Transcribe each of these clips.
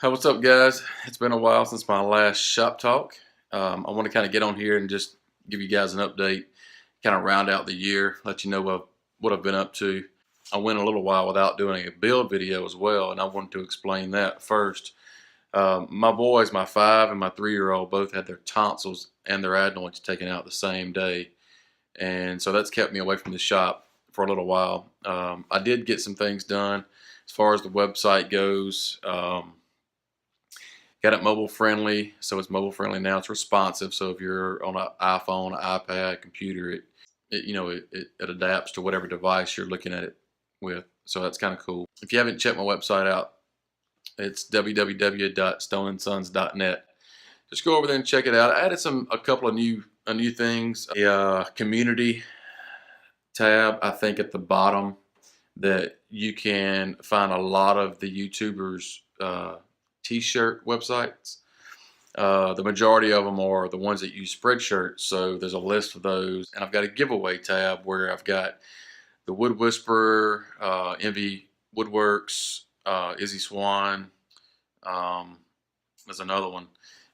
Hey, what's up, guys? It's been a while since my last shop talk. I want to kind of get on here and just give you guys an update, kind of round out the year, let you know what I've been up to. I went a little while without doing a build video as well, and I wanted to explain that first. My boys, my 5 and my 3-year-old, both had their tonsils and their adenoids taken out the same day, and so that's kept me away from the shop for a little while. I did get some things done as far as the website goes. Got it mobile friendly, so it's mobile friendly now. It's responsive, so if you're on an iPhone, an iPad, computer, it adapts to whatever device you're looking at it with. So that's kind of cool. If you haven't checked my website out, it's www.stoneandsons.net. Just go over there and check it out. I added a couple of new things. A community tab, I think, at the bottom that you can find a lot of the YouTubers' t-shirt websites. The majority of them are the ones that use Spreadshirt, so there's a list of those. And I've got a giveaway tab where I've got the Wood Whisperer, Envy Woodworks, Izzy Swan, there's another one,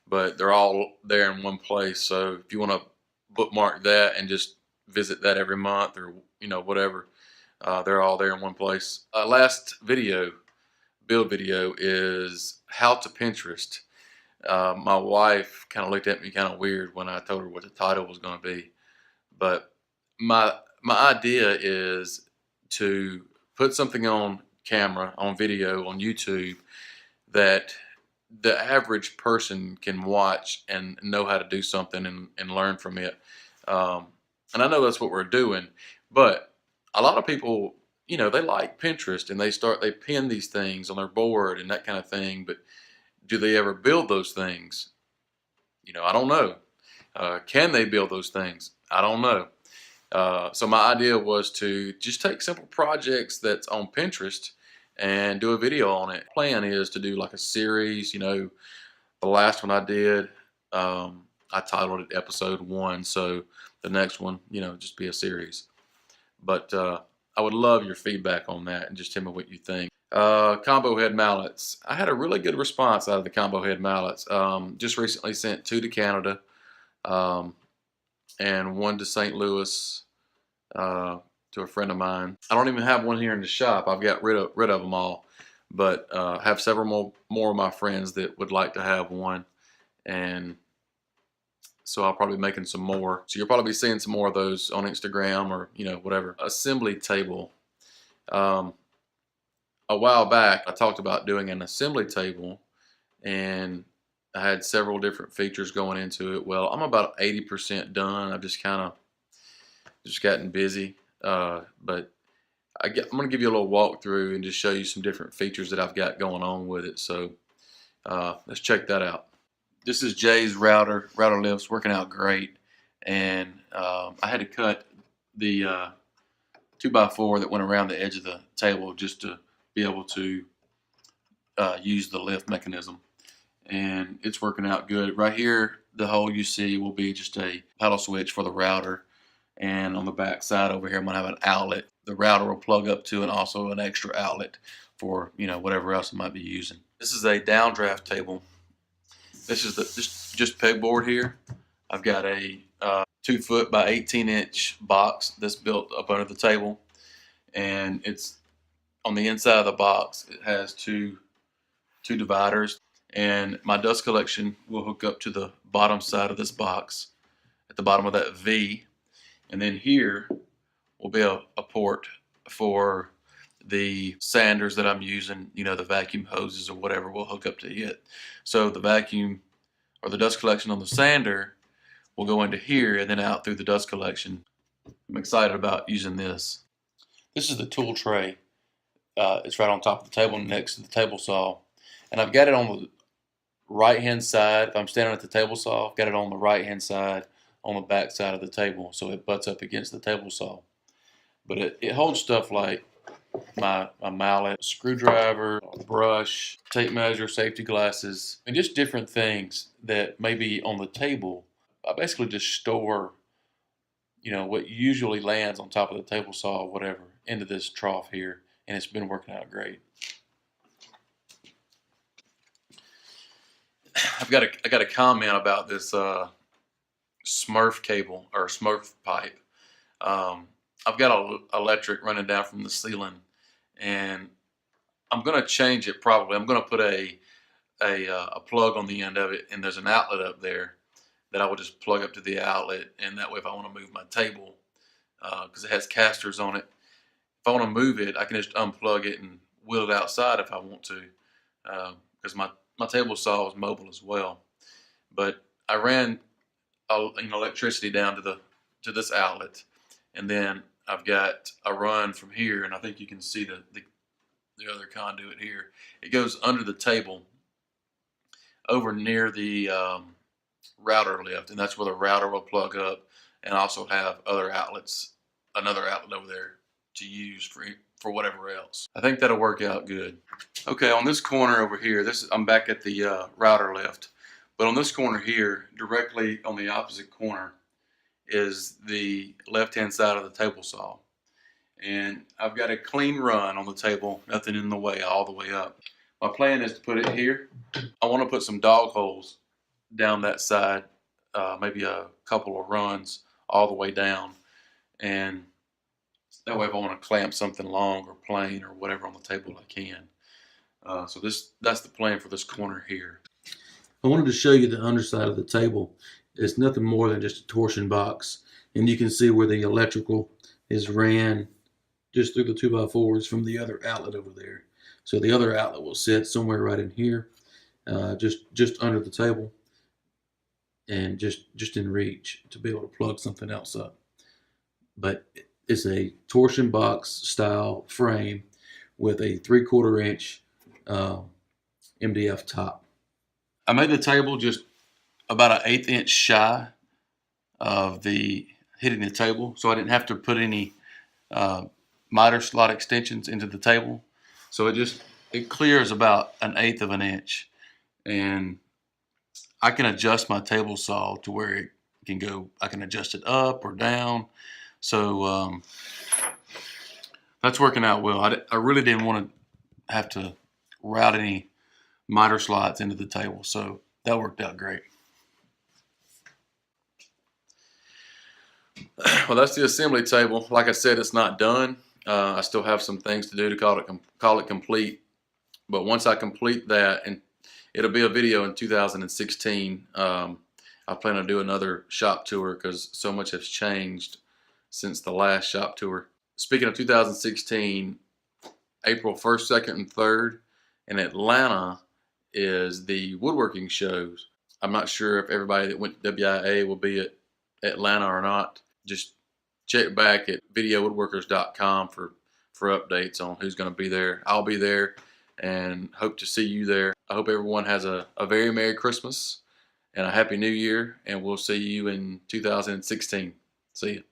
but they're all there in one place. So if you want to bookmark that and just visit that every month or whatever, they're all there in one place. Last build video is how to Pinterest. My wife kind of looked at me kind of weird when I told her what the title was going to be, but my idea is to put something on camera, on video, on YouTube that the average person can watch and know how to do something and learn from it. And I know that's what we're doing, but a lot of people, they like Pinterest and they pin these things on their board and that kind of thing, but do they ever build those things? I don't know. Can they build those things? I don't know. So my idea was to just take simple projects that's on Pinterest and do a video on it. Plan is to do like a series. The last one I did, I titled it episode 1. So the next one, just be a series. But I would love your feedback on that and just tell me what you think. Combo head mallets. I had a really good response out of the combo head mallets. Just recently sent 2 to Canada and 1 to St. Louis to a friend of mine. I don't even have one here in the shop. I've got rid of them all, but have several more of my friends that would like to have one, and so I'll probably be making some more. So you'll probably be seeing some more of those on Instagram or whatever. Assembly table. A while back I talked about doing an assembly table, and I had several different features going into it. Well, I'm about 80% done. I've just gotten busy, but I'm going to give you a little walkthrough and just show you some different features that I've got going on with it. So let's check that out. This is Jay's router lifts, working out great, and I had to cut the 2x4 that went around the edge of the table just to be able to use the lift mechanism, and it's working out good. Right here, the hole you see will be just a paddle switch for the router, and on the back side over here I'm going to have an outlet the router will plug up to, and also an extra outlet for whatever else it might be using. This is a downdraft table. This is just pegboard here. I've got a 2 foot by 18-inch box that's built up under the table, and it's on the inside of the box. It has two dividers, and my dust collection will hook up to the bottom side of this box at the bottom of that V, and then here will be a port for the sanders that I'm using, the vacuum hoses or whatever will hook up to it. So the vacuum or the dust collection on the sander will go into here and then out through the dust collection. I'm excited about using this. This is the tool tray. It's right on top of the table next to the table saw. And I've got it on the right hand side. If I'm standing at the table saw, I've got it on the right hand side on the back side of the table, so it butts up against the table saw. But it holds stuff like my mallet, screwdriver, brush, tape measure, safety glasses, and just different things that may be on the table. I basically just store, what usually lands on top of the table saw or whatever into this trough here, and it's been working out great. I got a comment about this Smurf cable or Smurf pipe. I've got electric running down from the ceiling, and I'm gonna change it probably. I'm gonna put a plug on the end of it, and there's an outlet up there that I will just plug up to the outlet, and that way if I want to move my table, because it has casters on it, if I want to move it, I can just unplug it and wheel it outside if I want to, because my table saw is mobile as well. But I ran electricity down to this outlet, and then I've got a run from here, and I think you can see the other conduit here. It goes under the table over near the router lift, and that's where the router will plug up, and also have other outlets, another outlet over there to use for whatever else. I think that'll work out good. Okay, on this corner over here, I'm back at the router lift, but on this corner here, directly on the opposite corner, is the left-hand side of the table saw. And I've got a clean run on the table, nothing in the way, all the way up. My plan is to put it here. I want to put some dog holes down that side, maybe a couple of runs all the way down. And that way if I want to clamp something long or plain or whatever on the table, I can. So that's the plan for this corner here. I wanted to show you the underside of the table. It's nothing more than just a torsion box. And you can see where the electrical is ran just through the 2x4s from the other outlet over there. So the other outlet will sit somewhere right in here, just under the table, and just in reach to be able to plug something else up. But it's a torsion box style frame with a 3/4 inch MDF top. I made the table just about an 1/8 inch shy of hitting the table, so I didn't have to put any miter slot extensions into the table. So it clears about 1/8 of an inch, and I can adjust my table saw to where it can go. I can adjust it up or down. So that's working out well. I really didn't want to have to route any miter slots into the table, so that worked out great. Well, that's the assembly table. Like I said, it's not done. I still have some things to do to call it complete. But once I complete that, and it'll be a video in 2016, I plan to do another shop tour because so much has changed since the last shop tour. Speaking of 2016, April 1st, 2nd, and 3rd in Atlanta is the woodworking shows. I'm not sure if everybody that went to WIA will be at Atlanta or not. Just check back at videowoodworkers.com for updates on who's going to be there. I'll be there and hope to see you there. I hope everyone has a very Merry Christmas and a Happy New Year, and we'll see you in 2016. See you.